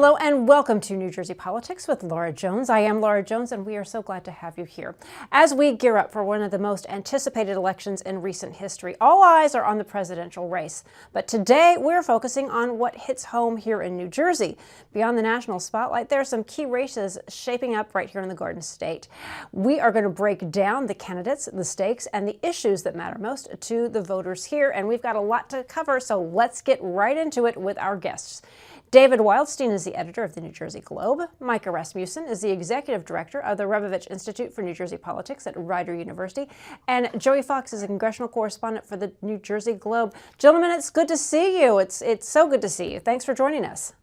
Hello and welcome to New Jersey Politics with Laura Jones. I am Laura Jones and we are so glad to have you here. As we gear up for one of the most anticipated elections in recent history, all eyes are on the presidential race. But today we're focusing on what hits home here in New Jersey. Beyond the national spotlight, there are some key races shaping up right here in the Garden State. We are going to break down the candidates, the stakes, and the issues that matter most to the voters here. And we've got a lot to cover, so let's get right into it with our guests. David Wildstein is the editor of the New Jersey Globe. Micah Rasmussen is the executive director of the Rebovich Institute for New Jersey Politics at Rider University. And Joey Fox is a congressional correspondent for the New Jersey Globe. Gentlemen, it's good to see you. It's so good to see you. Thanks for joining us.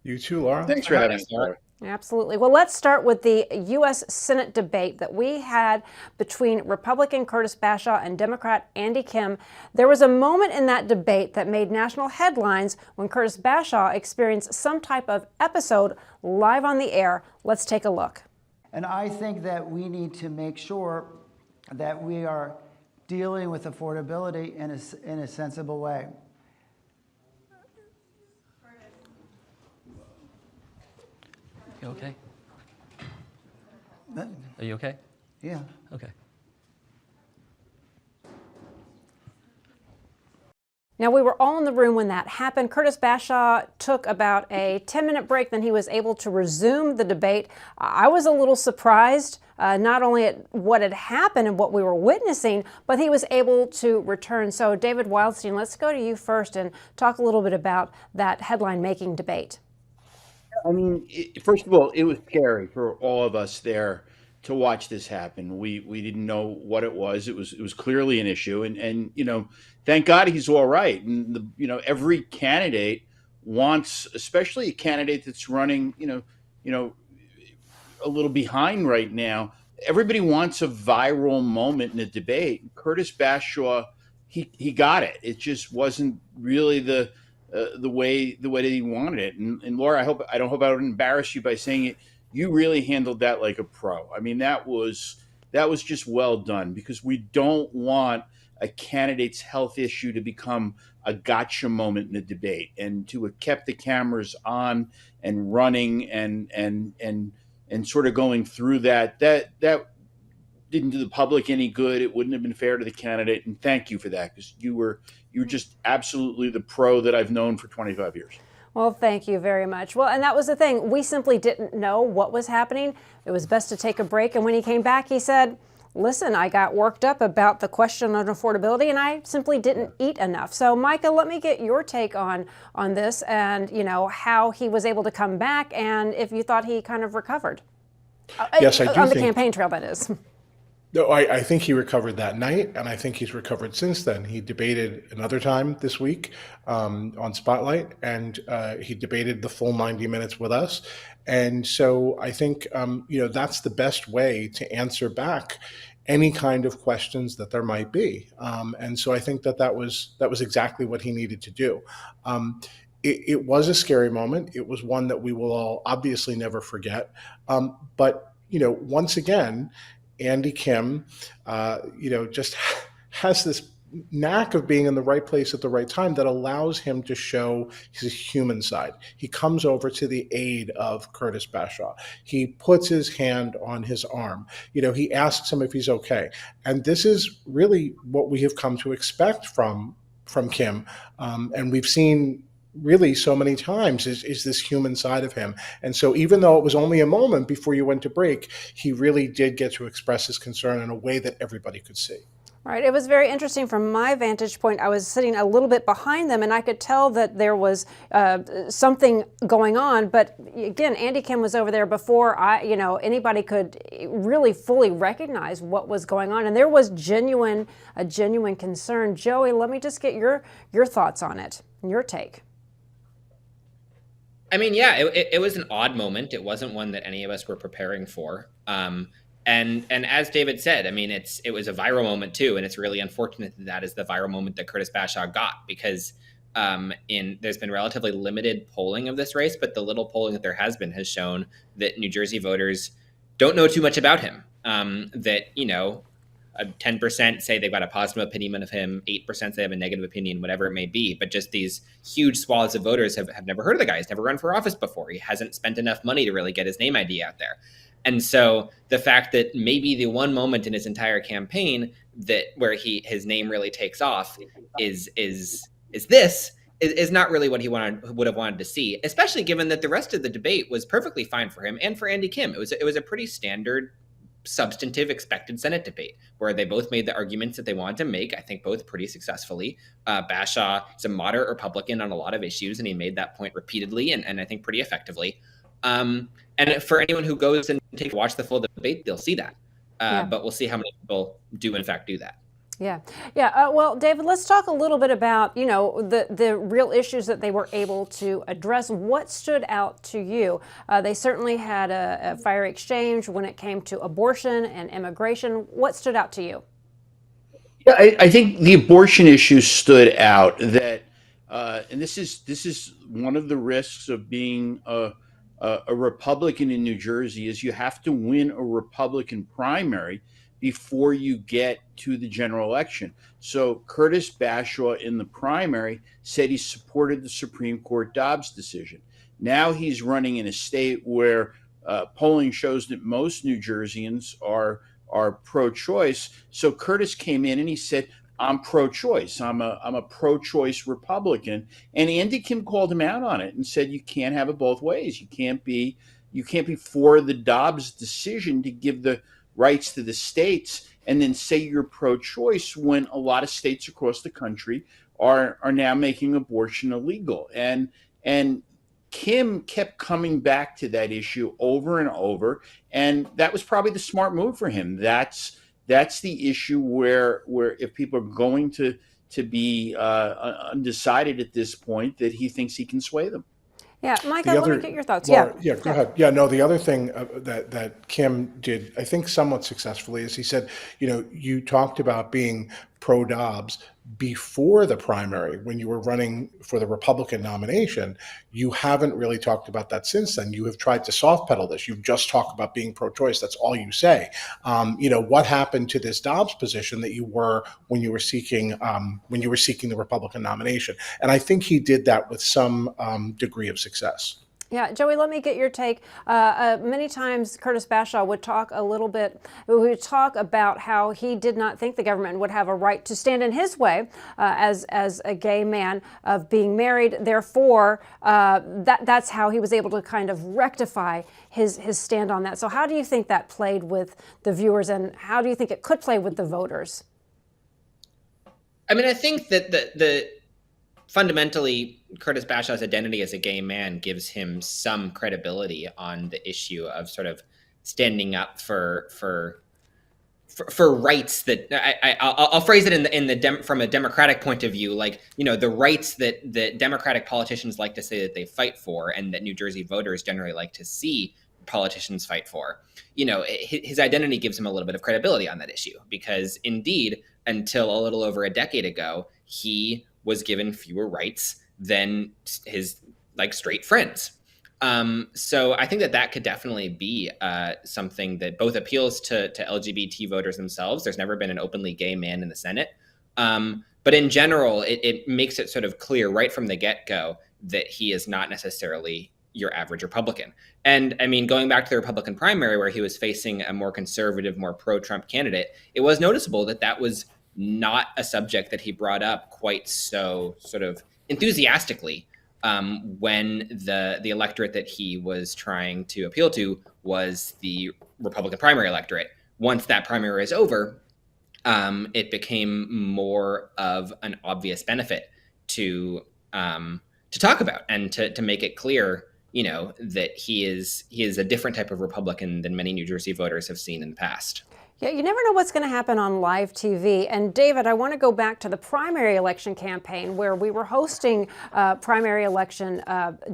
You too, Laura. Thanks for having us, Laura. Absolutely. Well, let's start with the U.S. Senate debate that we had between Republican Curtis Bashaw and Democrat Andy Kim. There was a moment in that debate that made national headlines when Curtis Bashaw experienced some type of episode live on the air. Let's take a look. And I think that we need to make sure that we are dealing with affordability in a sensible way. You okay? That- Are you okay? Yeah. Okay. Now, we were all in the room when that happened. Curtis Bashaw took about a 10-minute break, then he was able to resume the debate. I was a little surprised, not only at what had happened and what we were witnessing, but he was able to return. So, David Wildstein, let's go to you first and talk a little bit about that headline-making debate. I mean, first of all, it was scary for all of us there to watch this happen. We didn't know what it was. It was clearly an issue, and thank God he's all right. And every candidate wants, especially a candidate that's running, a little behind right now. Everybody wants a viral moment in a debate. Curtis Bashaw, he got it. It just wasn't really the way that he wanted it. And Laura, I don't hope I would embarrass you by saying it. You really handled that like a pro. I mean, that was just well done, because we don't want a candidate's health issue to become a gotcha moment in the debate. And to have kept the cameras on and running and sort of going through that didn't do the public any good. It wouldn't have been fair to the candidate. And thank you for that, because you were just absolutely the pro that I've known for 25 years. Well, thank you very much. Well, and that was the thing. We simply didn't know what was happening. It was best to take a break. And when he came back, he said, listen, I got worked up about the question on affordability, and I simply didn't eat enough. So, Micah, let me get your take on this and, how he was able to come back and if you thought he kind of recovered. Yes, I do on the think. campaign trail, that is. No, I think he recovered that night, and I think he's recovered since then. He debated another time this week on Spotlight, and he debated the full 90 minutes with us. And so I think that's the best way to answer back any kind of questions that there might be. And so I think that was exactly what he needed to do. It was a scary moment. It was one that we will all obviously never forget. But once again, Andy Kim, just has this knack of being in the right place at the right time that allows him to show his human side. He comes over to the aid of Curtis Bashaw. He puts his hand on his arm. He asks him if he's okay. And this is really what we have come to expect from Kim. And we've seen really so many times is this human side of him. And so even though it was only a moment before you went to break, he really did get to express his concern in a way that everybody could see. Right. It was very interesting from my vantage point. I was sitting a little bit behind them, and I could tell that there was something going on. But again, Andy Kim was over there before anybody could really fully recognize what was going on, and there was a genuine concern. Joey, let me just get your thoughts on it and your take. I mean, yeah, it was an odd moment. It wasn't one that any of us were preparing for. And as David said, I mean, it was a viral moment too, and it's really unfortunate that is the viral moment that Curtis Bashaw got, because there's been relatively limited polling of this race, but the little polling that there has been has shown that New Jersey voters don't know too much about him. That 10% say they've got a positive opinion of him, 8% say they have a negative opinion, whatever it may be. But just these huge swaths of voters have never heard of the guy. He's never run for office before. He hasn't spent enough money to really get his name ID out there. And so the fact that maybe the one moment in his entire campaign that where his name really takes off is not really what he would have wanted to see, especially given that the rest of the debate was perfectly fine for him and for Andy Kim. It was a pretty standard, substantive, expected Senate debate where they both made the arguments that they wanted to make. I think both pretty successfully. Bashaw is a moderate Republican on a lot of issues, and he made that point repeatedly and I think pretty effectively. And for anyone who goes and watch the full debate, they'll see that. But we'll see how many people do in fact do that. Yeah. Well, David, let's talk a little bit about, the real issues that they were able to address. What stood out to you? They certainly had a fiery exchange when it came to abortion and immigration. What stood out to you? Yeah, I think the abortion issue stood out. That, and this is one of the risks of being a Republican in New Jersey, is you have to win a Republican primary before you get to the general election. So Curtis Bashaw in the primary said he supported the Supreme Court Dobbs decision. Now he's running in a state where polling shows that most New Jerseyans are pro-choice. So Curtis came in and he said, I'm pro-choice. I'm a pro-choice Republican. And Andy Kim called him out on it and said, you can't have it both ways. You can't be for the Dobbs decision to give the rights to the states and then say you're pro-choice when a lot of states across the country are now making abortion illegal. And Kim kept coming back to that issue over and over, and that was probably the smart move for him. That's the issue where if people are going to be undecided at this point, that he thinks he can sway them. Yeah, Micah, let me get your thoughts. Laura, go ahead. Yeah, no, the other thing that Kim did, I think somewhat successfully, is he said, you talked about being pro-Dobbs before the primary when you were running for the Republican nomination. You haven't really talked about that since then. You have tried to soft pedal this. You've just talked about being pro-choice. That's all you say. What happened to this Dobbs position that you were when you were seeking the Republican nomination? And I think he did that with some degree of success. Yeah, Joey, let me get your take. Many times Curtis Bashaw would talk about how he did not think the government would have a right to stand in his way as a gay man of being married. Therefore, that's how he was able to kind of rectify his stand on that. So how do you think that played with the viewers, and how do you think it could play with the voters? I mean, I think that fundamentally, Curtis Bashaw's identity as a gay man gives him some credibility on the issue of sort of standing up for rights that I'll phrase it from a Democratic point of view, like, the rights that Democratic politicians like to say that they fight for, and that New Jersey voters generally like to see politicians fight for. His identity gives him a little bit of credibility on that issue, because indeed, until a little over a decade ago, he was given fewer rights than his straight friends. So I think that could definitely be something that both appeals to LGBT voters themselves. There's never been an openly gay man in the Senate. But in general, it makes it sort of clear right from the get-go that he is not necessarily your average Republican. And I mean, going back to the Republican primary where he was facing a more conservative, more pro-Trump candidate, it was noticeable that was not a subject that he brought up quite so sort of enthusiastically when the electorate that he was trying to appeal to was the Republican primary electorate. Once that primary is over, it became more of an obvious benefit to talk about and to make it clear, that he is a different type of Republican than many New Jersey voters have seen in the past. Yeah, you never know what's going to happen on live TV. And David, I want to go back to the primary election campaign where we were hosting primary election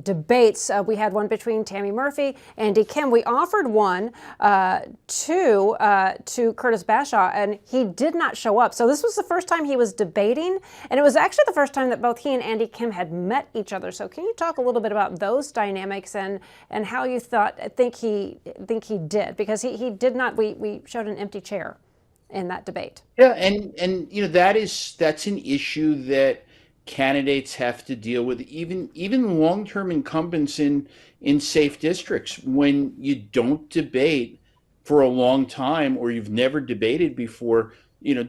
debates. We had one between Tammy Murphy and Andy Kim. We offered one to Curtis Bashaw, and he did not show up. So this was the first time he was debating, and it was actually the first time that both he and Andy Kim had met each other. So can you talk a little bit about those dynamics and how you think he did? Because he did not. We showed an empty chair. in that debate. Yeah, and that's an issue that candidates have to deal with, even long-term incumbents in safe districts. When you don't debate for a long time, or you've never debated before,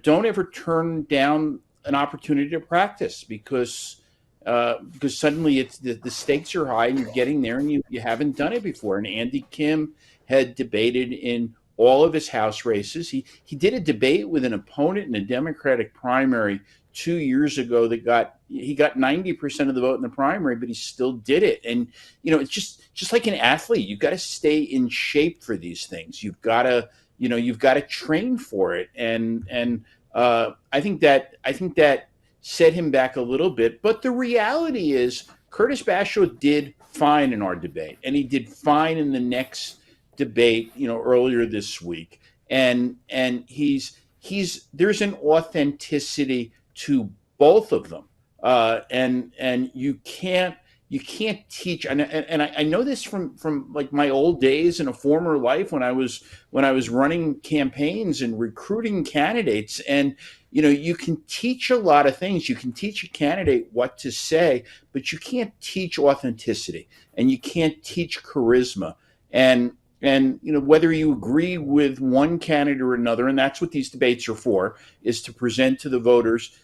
don't ever turn down an opportunity to practice, because suddenly the stakes are high and you're getting there and you haven't done it before. And Andy Kim had debated in all of his House races. He did a debate with an opponent in a Democratic primary 2 years ago he got 90% of the vote in the primary, but he still did it. And it's just like an athlete. You've got to stay in shape for these things. You've got to train for it. And I think that set him back a little bit. But the reality is, Curtis Bashaw did fine in our debate, and he did fine in the next debate, earlier this week. And there's an authenticity to both of them, and you can't teach. And I know this from like my old days in a former life when I was running campaigns and recruiting candidates. And you can teach a lot of things. You can teach a candidate what to say, but you can't teach authenticity, and you can't teach charisma. And whether you agree with one candidate or another, and that's what these debates are for, is to present to the voters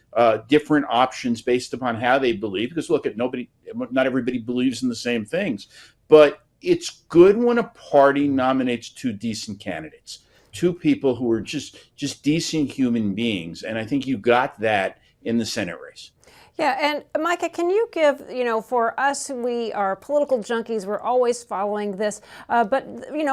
different options based upon how they believe. Because look, not everybody believes in the same things, but it's good when a party nominates two decent candidates, two people who are just decent human beings. And I think you got that in the Senate race. Yeah, and Micah, can you give, for us, we are political junkies, we're always following this, but,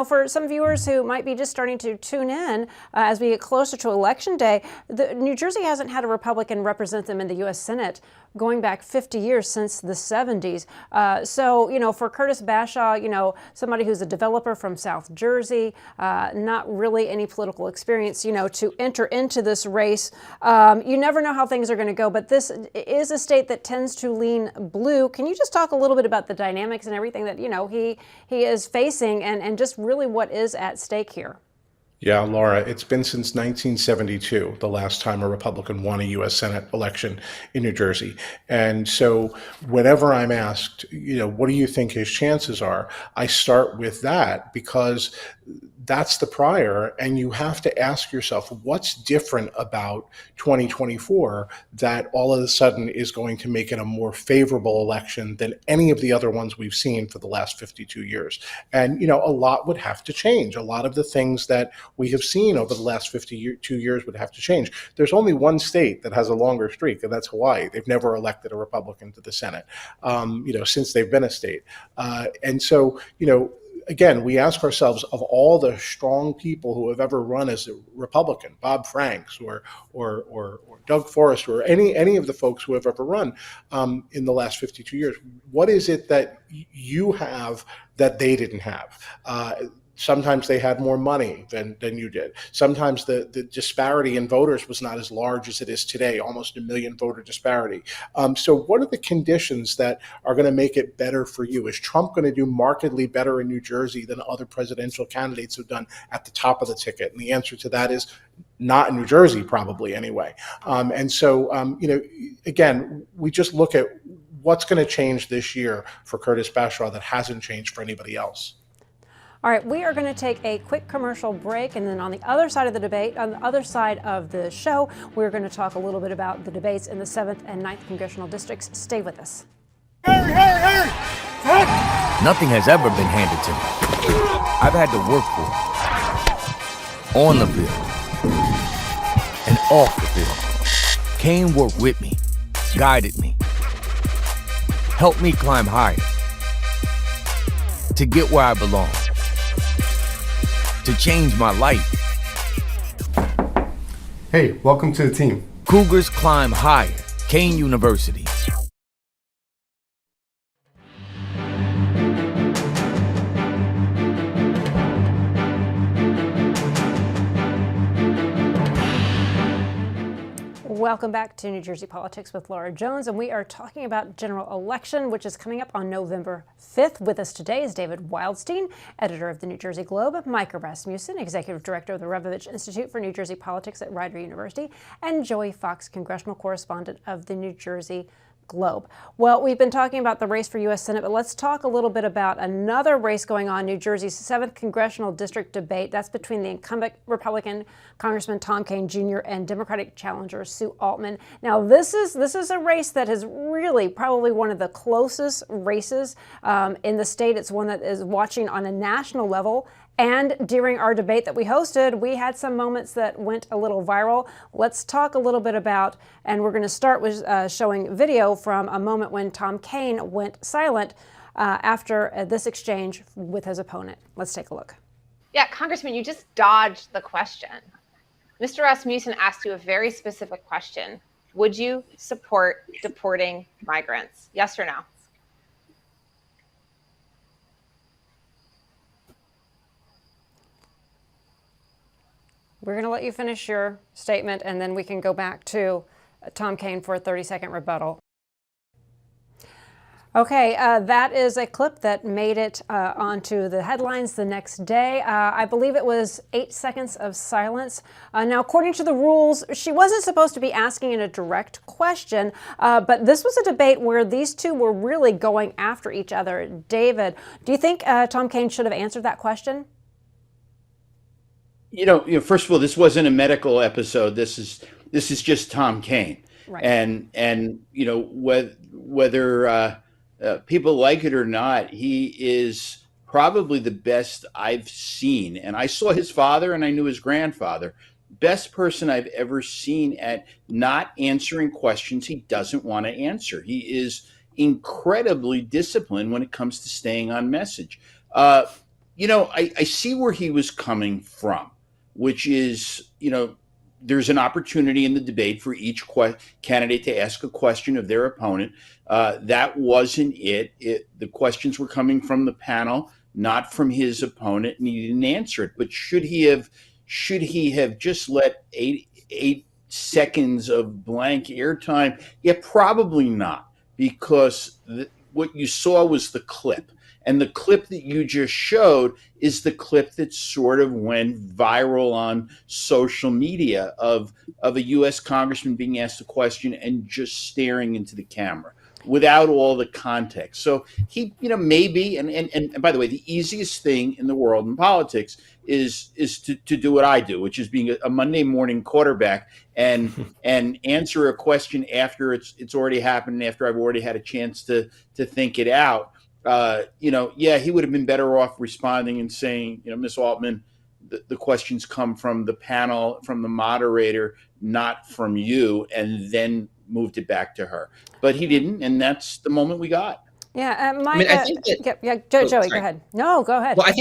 for some viewers who might be just starting to tune in as we get closer to Election Day, New Jersey hasn't had a Republican represent them in the U.S. Senate going back 50 years, since the 70s. So, for Curtis Bashaw, somebody who's a developer from South Jersey, not really any political experience, to enter into this race, you never know how things are going to go, but this is a state that tends to lean blue. Can you just talk a little bit about the dynamics and everything that, he is facing, and just really what is at stake here? Yeah, Laura, it's been since 1972, the last time a Republican won a U.S. Senate election in New Jersey. And so whenever I'm asked, what do you think his chances are? I start with that, because that's the prior, and you have to ask yourself, what's different about 2024 that all of a sudden is going to make it a more favorable election than any of the other ones we've seen for the last 52 years? And, a lot would have to change. A lot of the things that we have seen over the last 52 years would have to change. There's only one state that has a longer streak, and that's Hawaii. They've never elected a Republican to the Senate, since they've been a state. And so, again, we ask ourselves, of all the strong people who have ever run as a Republican, Bob Franks or Doug Forrest, or any of the folks who have ever run in the last 52 years, what is it that you have that they didn't have? Sometimes they had more money than you did. Sometimes the disparity in voters was not as large as it is today, almost 1 million voter disparity. So what are the conditions that are going to make it better for you? Is Trump going to do markedly better in New Jersey than other presidential candidates have done at the top of the ticket? And the answer to that is not in New Jersey, probably anyway. And so, again, we just look at what's going to change this year for Curtis Bashaw that hasn't changed for anybody else. All right, we are going to take a quick commercial break, and then on the other side of the debate, on the other side of the show, we're going to talk a little bit about the debates in the 7th and 9th congressional districts. Stay with us. Hey! Nothing has ever been handed to me. I've had to work for it. On the field and off the field. Kane worked with me, guided me, helped me climb higher to get where I belong. To change my life. Hey, welcome to the team. Cougars climb higher. Kane University. Welcome back to New Jersey Politics with Laura Jones, and we are talking about general election, which is coming up on November 5th. With us today is David Wildstein, editor of the New Jersey Globe, Micah Rasmussen, executive director of the Rebovich Institute for New Jersey Politics at Rider University, and Joey Fox, congressional correspondent of the New Jersey Globe. Well, we've been talking about the race for U.S. Senate, but let's talk a little bit about another race going on, New Jersey's 7th Congressional District debate. That's between the incumbent Republican Congressman Tom Kean Jr. and Democratic challenger Sue Altman. Now, this is a race that is really probably one of the closest races in the state. It's one that is watching on a national level. And during our debate that we hosted, we had some moments that went a little viral. Let's talk a little bit about, and we're going to start with showing video from a moment when Tom Kean went silent after this exchange with his opponent. Let's take a look. Yeah, Congressman, you just dodged the question. Mr. Rasmussen asked you a very specific question. Would you support deporting migrants? Yes or no? We're going to let you finish your statement, and then we can go back to Tom Kean for a 30-second rebuttal. Okay, that is a clip that made it onto the headlines the next day. I believe it was 8 seconds of silence. Now, according to the rules, she wasn't supposed to be asking a direct question, but this was a debate where these two were really going after each other. David, do you think Tom Kean should have answered that question? You know, first of all, this wasn't a medical episode. This is just Tom Kean, Right. and you know whether people like it or not, he is probably the best I've seen. And I saw his father, and I knew his grandfather. Best person I've ever seen at not answering questions he doesn't want to answer. He is incredibly disciplined when it comes to staying on message. You know, I see where he was coming from, which is, you know, there's an opportunity in the debate for each candidate to ask a question of their opponent. That wasn't it. The questions were coming from the panel, not from his opponent, and he didn't answer it. But should he have just let eight seconds of blank airtime? Yeah, probably not, because what you saw was the clip. And the clip that you just showed is the clip that sort of went viral on social media of a U.S. congressman being asked a question and just staring into the camera without all the context. So he, you know, maybe, and by the way, the easiest thing in the world in politics is to do what I do, which is being a Monday morning quarterback and answer a question after it's already happened, after I've already had a chance to think it out. You know, yeah, he would have been better off responding and saying, you know, Ms. Altman, the questions come from the panel, from the moderator, not from you, and then moved it back to her. But he didn't, and that's the moment we got. Yeah, I mean, I think that, Joey, go ahead. No, go ahead. Well, I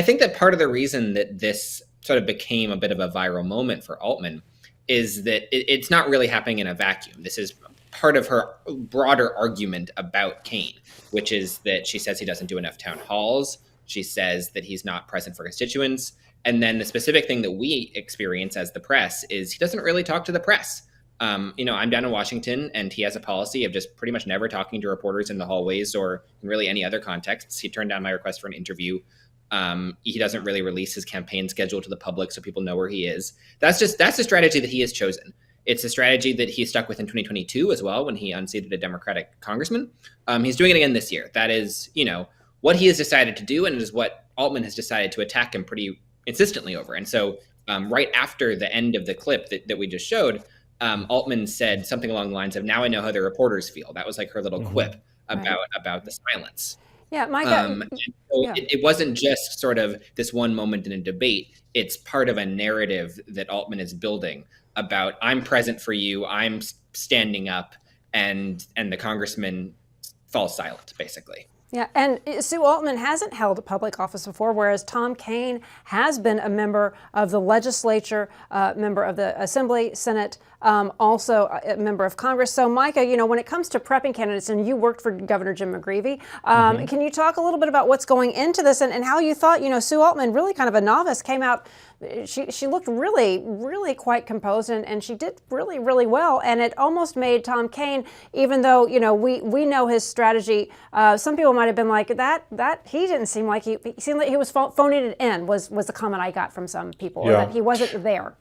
think that part of the reason that this sort of became a bit of a viral moment for Altman is that it's not really happening in a vacuum. This is part of her broader argument about Kean, which is that she says he doesn't do enough town halls. She says that he's not present for constituents. And then the specific thing that we experience as the press is he doesn't really talk to the press. You know, I'm down in Washington, and he has a policy of just pretty much never talking to reporters in the hallways or in really any other contexts. He turned down my request for an interview. He doesn't really release his campaign schedule to the public so people know where he is. That's the strategy that he has chosen. It's a strategy that he stuck with in 2022 as well, when he unseated a Democratic congressman. He's doing it again this year. That is, you know, what he has decided to do, and it is what Altman has decided to attack him pretty insistently over. And so right after the end of the clip that we just showed, Altman said something along the lines of, "Now I know how the reporters feel." That was like her little quip about the silence. Yeah, Micah. So it wasn't just sort of this one moment in a debate. It's part of a narrative that Altman is building about, I'm present for you, I'm standing up, and the congressman falls silent, basically. Yeah, and Sue Altman hasn't held public office before, whereas Tom Kean has been a member of the legislature, member of the Assembly, Senate, also a member of Congress. So, Micah, you know, when it comes to prepping candidates, and you worked for Governor Jim McGreevey, can you talk a little bit about what's going into this and how you thought, you know, Sue Altman, really kind of a novice, came out she looked really quite composed, and she did really well. And it almost made Tom Kean, even though we know his strategy. Some people might have been like that he didn't seem like he seemed like he was phoning it in. Was the comment I got from some people, or that he wasn't there.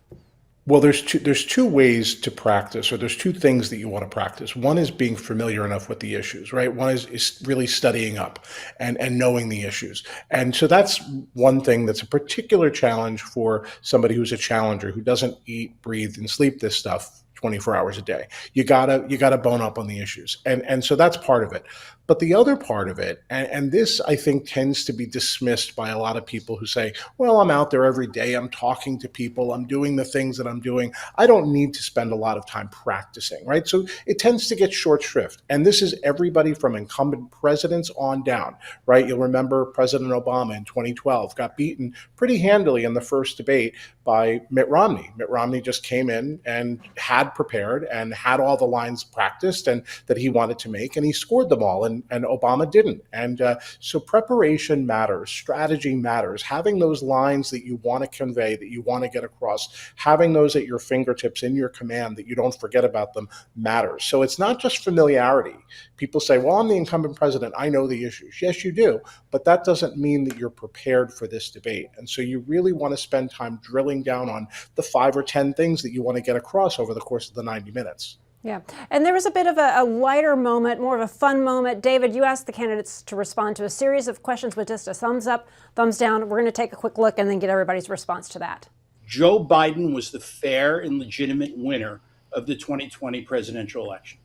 Well, there's two ways to practice, or there's two things that you want to practice. One is being familiar enough with the issues, right? One is really studying up and knowing the issues. And so that's one thing that's a particular challenge for somebody who's a challenger, who doesn't eat, breathe, and sleep this stuff 24 hours a day. You gotta bone up on the issues. And so that's part of it. But the other part of it, and this I think tends to be dismissed by a lot of people who say, well, I'm out there every day, I'm talking to people, I'm doing the things that I'm doing, I don't need to spend a lot of time practicing, right? So it tends to get short shrift. And this is everybody from incumbent presidents on down, right? You'll remember President Obama in 2012 got beaten pretty handily in the first debate by Mitt Romney. Mitt Romney just came in and had prepared and had all the lines practiced and that he wanted to make, and he scored them all. And Obama didn't. And so preparation matters, strategy matters, having those lines that you want to convey, that you want to get across, having those at your fingertips in your command that you don't forget about them matters. So it's not just familiarity. People say, well, I'm the incumbent president, I know the issues. Yes, you do, but that doesn't mean that you're prepared for this debate. And so you really want to spend time drilling down on the 5 or 10 things that you want to get across over the course of the 90 minutes. Yeah, and there was a bit of a lighter moment, more of a fun moment. David, you asked the candidates to respond to a series of questions with just a thumbs up, thumbs down. We're going to take a quick look and then get everybody's response to that. Joe Biden was the fair and legitimate winner of the 2020 presidential election.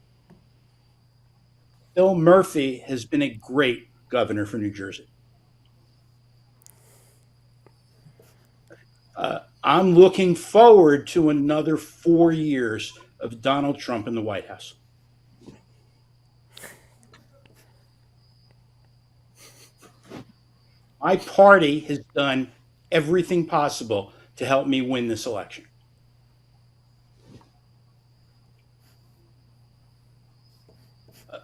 Phil Murphy has been a great governor for New Jersey. I'm looking forward to another 4 years of Donald Trump in the White House. My party has done everything possible to help me win this election.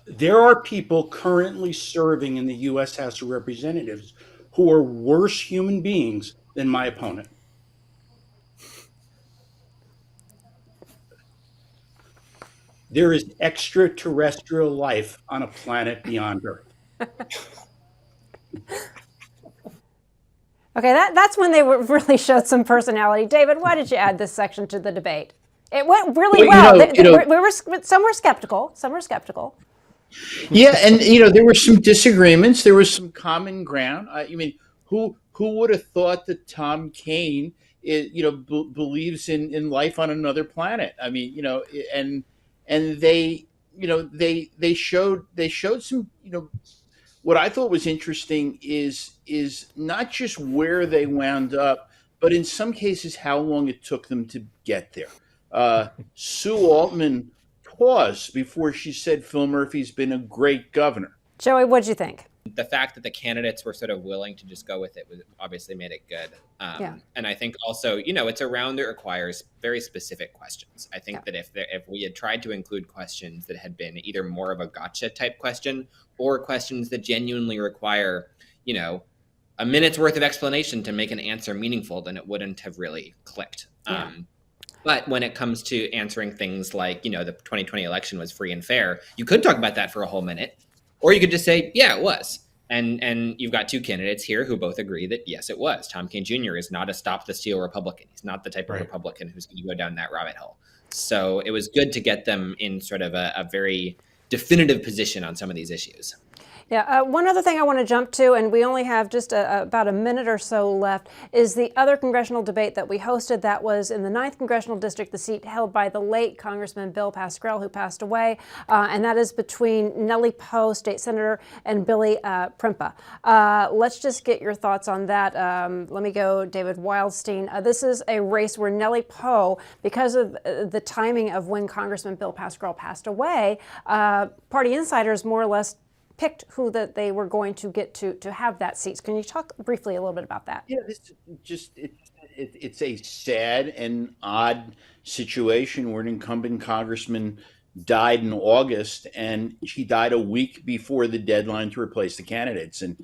There are people currently serving in the U.S. House of Representatives who are worse human beings than my opponent. There is extraterrestrial life on a planet beyond Earth. Okay, that's when they really showed some personality. David, why did you add this section to the debate? It went really well. Some were skeptical. Some were skeptical. Yeah, and there were some disagreements. There was some common ground. I mean, who would have thought that Tom Kean, believes in life on another planet? I mean, and they showed some, what I thought was interesting is not just where they wound up, but in some cases how long it took them to get there. Sue Altman paused before she said Phil Murphy's been a great governor. Joey, what'd you think? The fact that the candidates were sort of willing to just go with it was obviously made it good. And I think also, it's a round that requires very specific questions. I think that if we had tried to include questions that had been either more of a gotcha type question or questions that genuinely require, a minute's worth of explanation to make an answer meaningful, then it wouldn't have really clicked. Yeah. But when it comes to answering things like, the 2020 election was free and fair, you could talk about that for a whole minute. Or you could just say, yeah, it was. And you've got two candidates here who both agree that, yes, it was. Tom Kean Jr. is not a stop the steal Republican. He's not the type of Republican who's going to go down that rabbit hole. So it was good to get them in sort of a very definitive position on some of these issues. Yeah, one other thing I want to jump to, and we only have just about a minute or so left, is the other congressional debate that we hosted. That was in the 9th Congressional District, the seat held by the late Congressman Bill Pascrell, who passed away, and that is between Nellie Poe, state senator, and Billy Primpa. Let's just get your thoughts on that. Let me go, David Wildstein. This is a race where Nellie Poe, because of the timing of when Congressman Bill Pascrell passed away, party insiders more or less picked who that they were going to get to have that seat. Can you talk briefly a little bit about that? Yeah, it's a sad and odd situation where an incumbent congressman died in August, and she died a week before the deadline to replace the candidates. And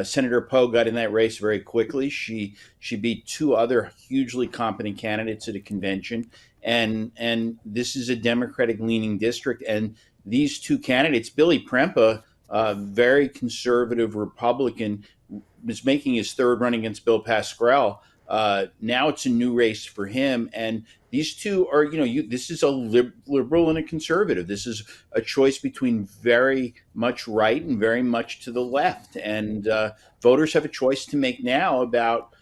Senator Poe got in that race very quickly. She beat two other hugely competent candidates at a convention, and this is a Democratic-leaning district. And these two candidates, Billy Prempa, a very conservative Republican, was making his third run against Bill Pascrell. Now it's a new race for him, and these two are, this is a liberal and a conservative. This is a choice between very much right and very much to the left, and voters have a choice to make now about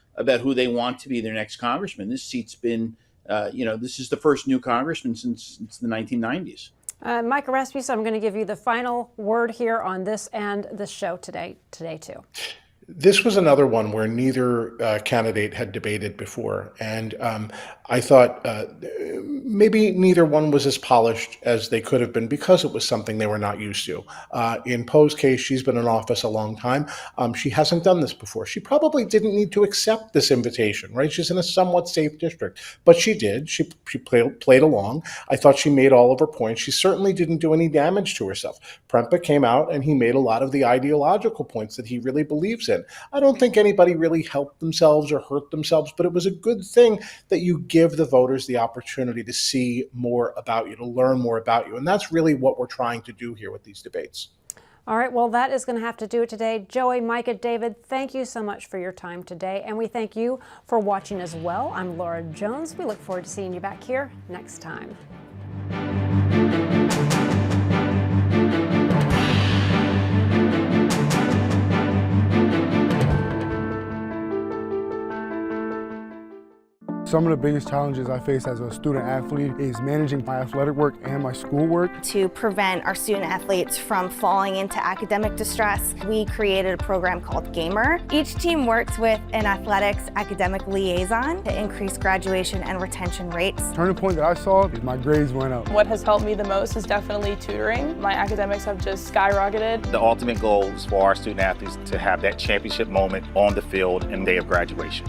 who they want to be their next congressman. This seat's been, this is the first new congressman since the 1990s. Micah Rasmussen, I'm going to give you the final word here on this and this show today too. This was another one where neither candidate had debated before, and I thought maybe neither one was as polished as they could have been because it was something they were not used to. In Poe's case, she's been in office a long time. She hasn't done this before. She probably didn't need to accept this invitation, right? She's in a somewhat safe district, but she did. She played along. I thought she made all of her points. She certainly didn't do any damage to herself. Prempa came out and he made a lot of the ideological points that he really believes in. I don't think anybody really helped themselves or hurt themselves, but it was a good thing that you give the voters the opportunity to see more about you, to learn more about you. And that's really what we're trying to do here with these debates. All right, well, that is going to have to do it today. Joey, Micah, David, thank you so much for your time today. And we thank you for watching as well. I'm Laura Jones. We look forward to seeing you back here next time. Some of the biggest challenges I face as a student athlete is managing my athletic work and my schoolwork. To prevent our student athletes from falling into academic distress, we created a program called Gamer. Each team works with an athletics academic liaison to increase graduation and retention rates. The turning point that I saw is my grades went up. What has helped me the most is definitely tutoring. My academics have just skyrocketed. The ultimate goal is for our student athletes to have that championship moment on the field and day of graduation.